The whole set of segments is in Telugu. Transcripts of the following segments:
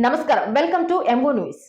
నమస్కారం, వెల్కమ్ టు ఎంఓ న్యూస్.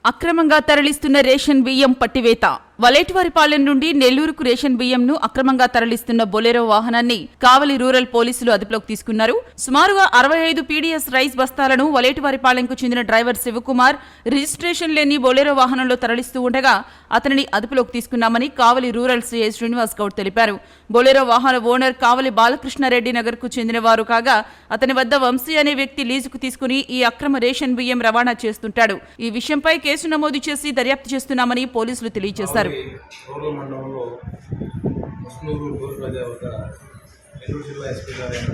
అక్రమంగా తరలిస్తున్న రేషన్ బియ్యం పట్టివేత. వలేటివారిపాలెం నుండి నెల్లూరుకు రేషన్ బియ్యంను అక్రమంగా తరలిస్తున్న బొలెరో వాహనాన్ని కావలి రూరల్ పోలీసులు అదుపులోకి తీసుకున్నారు. సుమారుగా 65 పీడీఎస్ రైస్ బస్తాలను వలేటివారిపాలెంకు చెందిన డ్రైవర్ శివకుమార్ రిజిస్ట్రేషన్ లేని బొలెరో వాహనంలో తరలిస్తూ ఉండగా అతనిని అదుపులోకి తీసుకున్నామని కావలి రూరల్ సీఐ శ్రీనివాస్ గౌడ్ తెలిపారు. బొలెరో వాహన ఓనర్ కావలి బాలకృష్ణారెడ్డి నగర్ కు చెందినవారు కాగా అతని వద్ద వంశీ అనే వ్యక్తి లీజుకు తీసుకుని ఈ అక్రమ రేషన్ బియ్యం రవాణా చేస్తుంటాడు. ఈ విషయంపై కేసు నమోదు చేసి దర్యాప్తు చేస్తున్నామని పోలీసులు తెలియజేశారు. రూరల్ మండలంలో ముస్నూరు టోల్ ప్లాజా వద్ద నెల్లూరు జిల్లా ఎస్పీ గారైన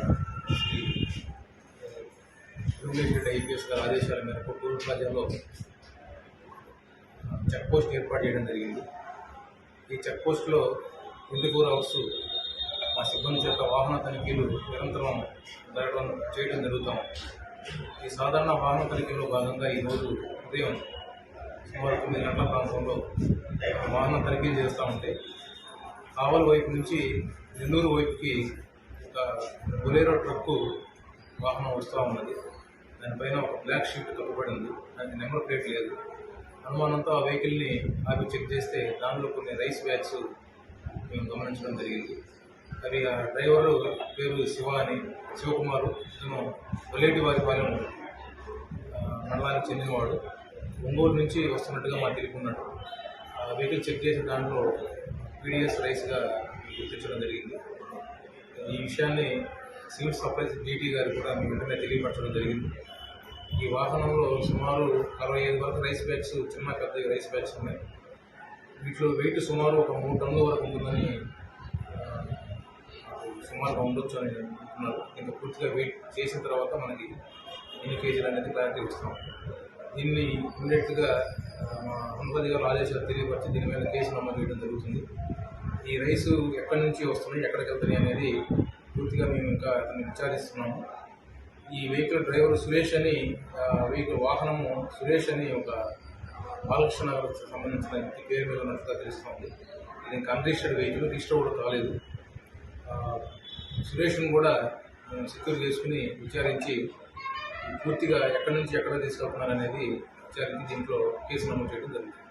శ్రీ రెడ్డి ఐపీఎస్ గారి ఆదేశాల మేరకు టోల్ ప్లాజాలో చెక్ పోస్ట్ ఏర్పాటు చేయడం జరిగింది. ఈ చెక్ పోస్ట్లో 24 అవర్స్ మా సిబ్బంది చేత వాహన తనిఖీలు నిరంతరం చేయడం జరుగుతాం. ఈ సాధారణ వాహన తనిఖీలో భాగంగా ఈరోజు ఉదయం సుమారు 9 గంటల ప్రాంతంలో వాహన తనిఖీలు చేస్తూ ఉంటే కావలి వైపు నుంచి నెల్లూరు వైపుకి ఒక బొలెరో ట్రక్కు వాహనం వస్తూ ఉన్నది. దానిపైన ఒక బ్లాక్ షీట్ కప్పబడింది. దానికి నెంబర్ ప్లేట్ లేదు. అనుమానంతో ఆ వెహికల్ని ఆపి చెక్ చేస్తే దానిలో కొన్ని రైస్ బ్యాగ్స్ మేము గమనించడం జరిగింది. అవి ఆ డ్రైవరు పేరు శివకుమారు. ఇతను వలేటివారిపాలెం మండలానికి చెందినవాడు. ఒంగోలు నుంచి వస్తున్నట్టుగా మాకు తెలుపుకున్నాడు. ఆ వెహికల్ చెక్ చేసిన దాంట్లో పీడీఎస్ రైస్గా గుర్తించడం జరిగింది. ఈ విషయాన్ని సివిల్ సప్లైస్ డీటీ గారు కూడా మీ వెంటనే తెలియపరచడం జరిగింది. ఈ వాహనంలో సుమారు 65 వరకు రైస్ బ్యాగ్స్, చిన్న పెద్ద రైస్ బ్యాగ్స్ ఉన్నాయి. వీటిలో వెయిట్ సుమారు ఒక 3 టన్నుల వరకు ఉంటుందని సుమారుగా ఉండొచ్చు అని అంటున్నారు. ఇంకా పూర్తిగా వెయిట్ చేసిన తర్వాత మనకి ఎన్ని కేజీలు అనేది క్లారిటీ ఇస్తాం. దీన్ని ఇమీడియట్గా మా హనుమతి గారు ఆదేశాలు తెలియపరిచి దీని మీద కేసు నమోదు చేయడం జరుగుతుంది. ఈ రైసు ఎక్కడి నుంచి వస్తున్నాయి, ఎక్కడికి వెళ్తున్నాయి అనేది పూర్తిగా మేము ఇంకా అతన్ని విచారిస్తున్నాము. ఈ వెహికల్ డ్రైవర్ సురేష్ అని, వెహికల్ వాహనము సురేష్ అని ఒక బాలకృష్ణ నగర్కి సంబంధించిన వ్యక్తి పేరు మీద ఉన్నట్టుగా తెలుస్తుంది. ఇది ఇంకా అన్రిజిస్టర్డ్ వెహికల్, రిజిస్టర్ కూడా కాలేదు. సురేష్ను కూడా మేము సెక్యూర్ చేసుకుని విచారించి పూర్తిగా ఎక్కడి నుంచి ఎక్కడ తీసుకెళ్తున్నారు అనేది విచారించి దీంట్లో కేసు నమోదు చేయడం జరుగుతుంది.